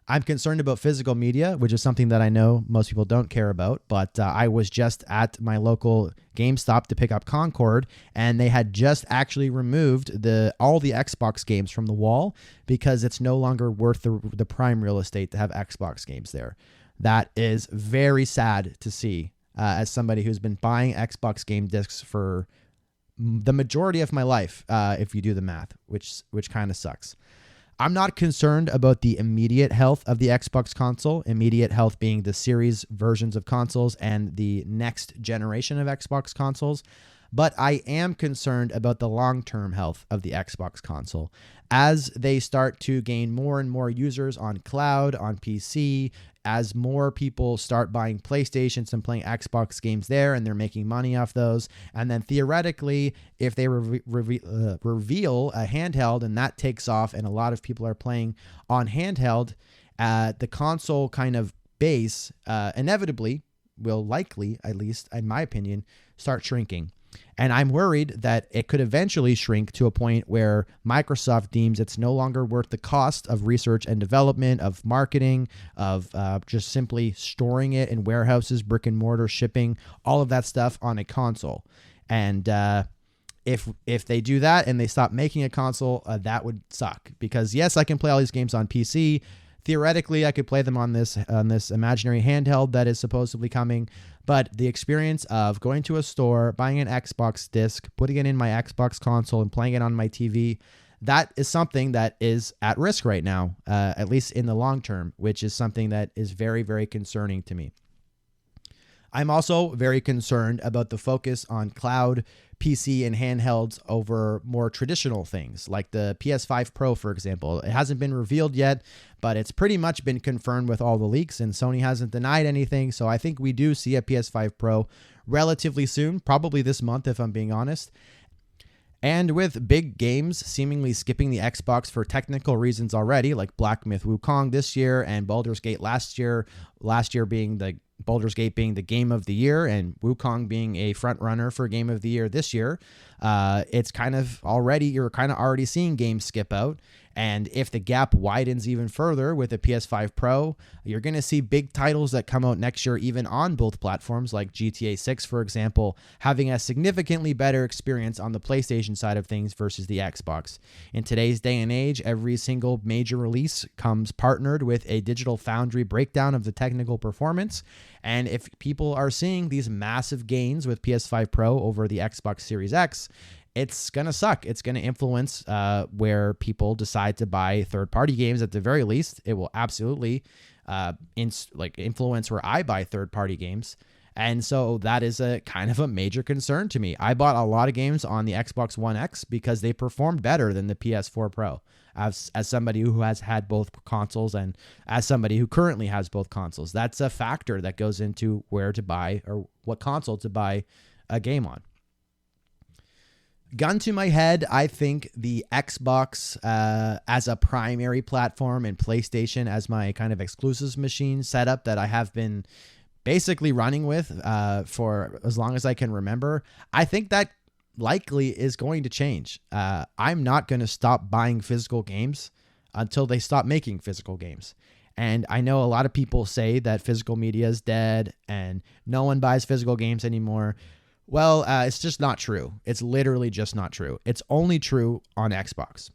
I'm concerned about physical media, which is something that I know most people don't care about, but I was just at my local GameStop to pick up Concord, and they had just actually removed all the Xbox games from the wall because it's no longer worth the prime real estate to have Xbox games there. That is very sad to see, as somebody who's been buying Xbox game discs for the majority of my life, if you do the math, which kind of sucks. I'm not concerned about the immediate health of the Xbox console, immediate health being the series versions of consoles and the next generation of Xbox consoles, but I am concerned about the long-term health of the Xbox console. As they start to gain more and more users on cloud, on PC, as more people start buying PlayStations and playing Xbox games there, and they're making money off those, and then theoretically, if they reveal a handheld and that takes off and a lot of people are playing on handheld, the console kind of base inevitably will likely, at least in my opinion, start shrinking. And I'm worried that it could eventually shrink to a point where Microsoft deems it's no longer worth the cost of research and development, of marketing, of just simply storing it in warehouses, brick and mortar, shipping, all of that stuff on a console. And if they do that and they stop making a console, that would suck. Because yes, I can play all these games on PC. Theoretically, I could play them on this imaginary handheld that is supposedly coming, but the experience of going to a store, buying an Xbox disc, putting it in my Xbox console, and playing it on my TV, that is something that is at risk right now, at least in the long term, which is something that is very, very concerning to me. I'm also very concerned about the focus on cloud, PC, and handhelds over more traditional things like the PS5 Pro, for example. It hasn't been revealed yet, but it's pretty much been confirmed with all the leaks, and Sony hasn't denied anything. So I think we do see a PS5 Pro relatively soon, probably this month, if I'm being honest. And with big games seemingly skipping the Xbox for technical reasons already, like Black Myth Wukong this year and Baldur's Gate last year being the Baldur's Gate being the game of the year and Wukong being a front runner for game of the year this year, you're kind of already seeing games skip out. And if the gap widens even further with the PS5 Pro, you're going to see big titles that come out next year, even on both platforms, like GTA 6, for example, having a significantly better experience on the PlayStation side of things versus the Xbox. In today's day and age, every single major release comes partnered with a Digital Foundry breakdown of the technical performance. And if people are seeing these massive gains with PS5 Pro over the Xbox Series X, it's going to suck. It's going to influence where people decide to buy third-party games at the very least. It will absolutely influence where I buy third-party games. And so that is a kind of a major concern to me. I bought a lot of games on the Xbox One X because they performed better than the PS4 Pro. As somebody who has had both consoles and as somebody who currently has both consoles, that's a factor that goes into where to buy or what console to buy a game on. Gun to my head, I think the Xbox as a primary platform and PlayStation as my kind of exclusives machine setup that I have been basically running with for as long as I can remember, I think that likely is going to change. I'm not going to stop buying physical games until they stop making physical games. And I know a lot of people say that physical media is dead and no one buys physical games anymore. Well, it's just not true. It's literally just not true. It's only true on Xbox.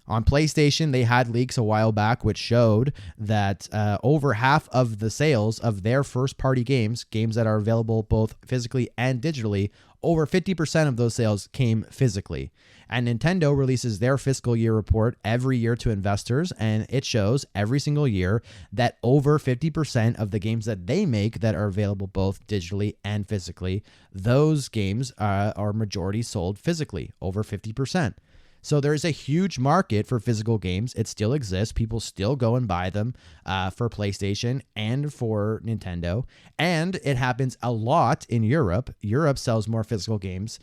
On PlayStation, they had leaks a while back which showed that over half of the sales of their first-party games that are available both physically and digitally, over 50% of those sales came physically. And Nintendo releases their fiscal year report every year to investors, and it shows every single year that over 50% of the games that they make that are available both digitally and physically, those games are majority sold physically, over 50%. So there's a huge market for physical games. It still exists. People still go and buy them for PlayStation and for Nintendo. And it happens a lot in Europe. Europe sells more physical games,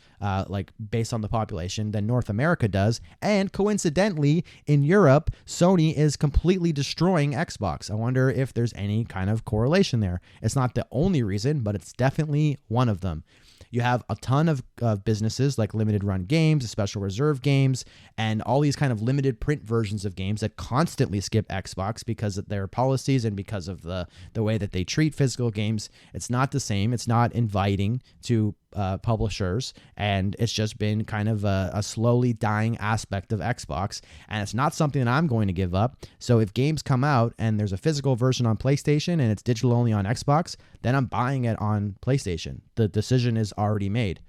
based on the population, than North America does. And coincidentally, in Europe, Sony is completely destroying Xbox. I wonder if there's any kind of correlation there. It's not the only reason, but it's definitely one of them. You have a ton of businesses like limited run games, special reserve games, and all these kind of limited print versions of games that constantly skip Xbox because of their policies and because of the way that they treat physical games. It's not the same. It's not inviting to publishers, and it's just been kind of a slowly dying aspect of Xbox, and it's not something that I'm going to give up. So if games come out and there's a physical version on PlayStation and it's digital only on Xbox, then I'm buying it on PlayStation. The decision is already made.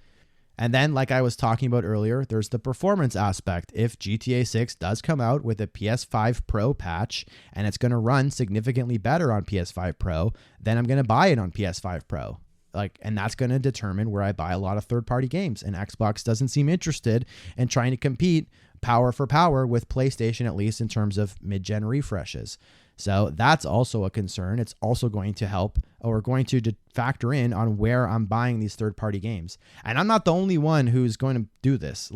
And then, like I was talking about earlier, there's the performance aspect. If GTA 6 does come out with a PS5 Pro patch and it's going to run significantly better on PS5 Pro, then I'm going to buy it on PS5 Pro. And that's going to determine where I buy a lot of third-party games. And Xbox doesn't seem interested in trying to compete power for power with PlayStation, at least in terms of mid-gen refreshes. So that's also a concern. It's also going to help or going to factor in on where I'm buying these third-party games. And I'm not the only one who's going to do this.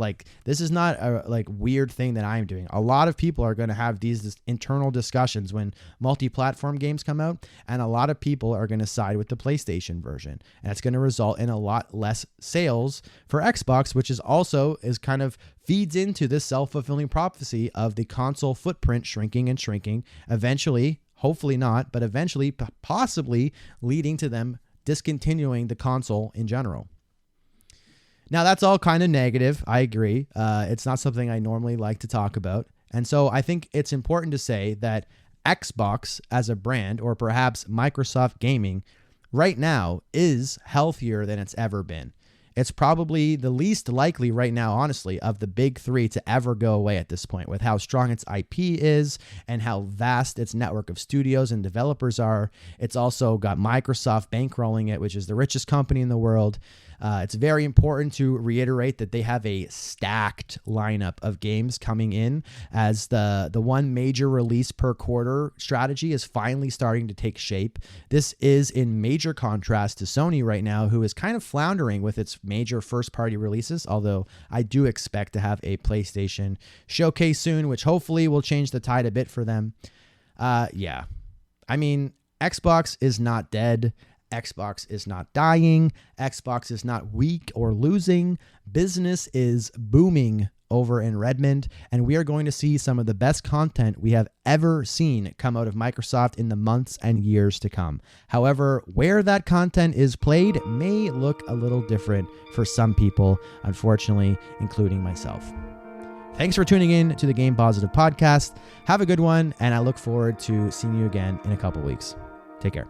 This is not a weird thing that I'm doing. A lot of people are going to have these internal discussions when multi-platform games come out, and a lot of people are going to side with the PlayStation version. And it's going to result in a lot less sales for Xbox, which is kind of feeds into this self-fulfilling prophecy of the console footprint shrinking and shrinking, eventually, hopefully not, but eventually possibly leading to them discontinuing the console in general. Now, that's all kind of negative. I agree. It's not something I normally like to talk about. And so I think it's important to say that Xbox as a brand, or perhaps Microsoft Gaming, right now is healthier than it's ever been. It's probably the least likely right now, honestly, of the big three to ever go away at this point, with how strong its IP is and how vast its network of studios and developers are. It's also got Microsoft bankrolling it, which is the richest company in the world. It's very important to reiterate that they have a stacked lineup of games coming in, as the one major release per quarter strategy is finally starting to take shape. This is in major contrast to Sony right now, who is kind of floundering with its major first-party releases, although I do expect to have a PlayStation showcase soon, which hopefully will change the tide a bit for them. Yeah. I mean, Xbox is not dead. Xbox is not dying. Xbox is not weak or losing. Business is booming over in Redmond, and we are going to see some of the best content we have ever seen come out of Microsoft in the months and years to come. However, where that content is played may look a little different for some people, unfortunately, including myself. Thanks for tuning in to the Game Positive podcast. Have a good one, and I look forward to seeing you again in a couple weeks. Take care.